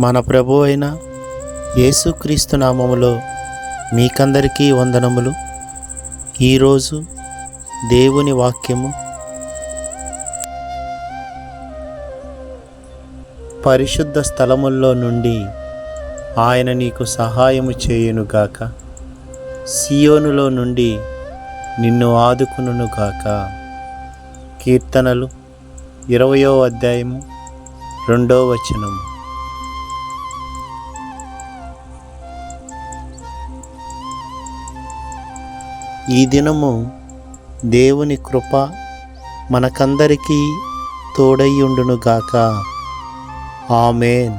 మన ప్రభు అయిన యేసుక్రీస్తు నామములో మీకందరికీ వందనములు. ఈరోజు దేవుని వాక్యము పరిశుద్ధ స్థలముల్లో నుండి ఆయన నీకు సహాయము చేయునుగాక, సియోనులో నుండి నిన్ను ఆదుకునుగాక. కీర్తనలు 20వ అధ్యాయము 2వ వచనము. ఈ దినము దేవుని కృప మనకందరికీ తోడై ఉండునుగాక. ఆమేన్.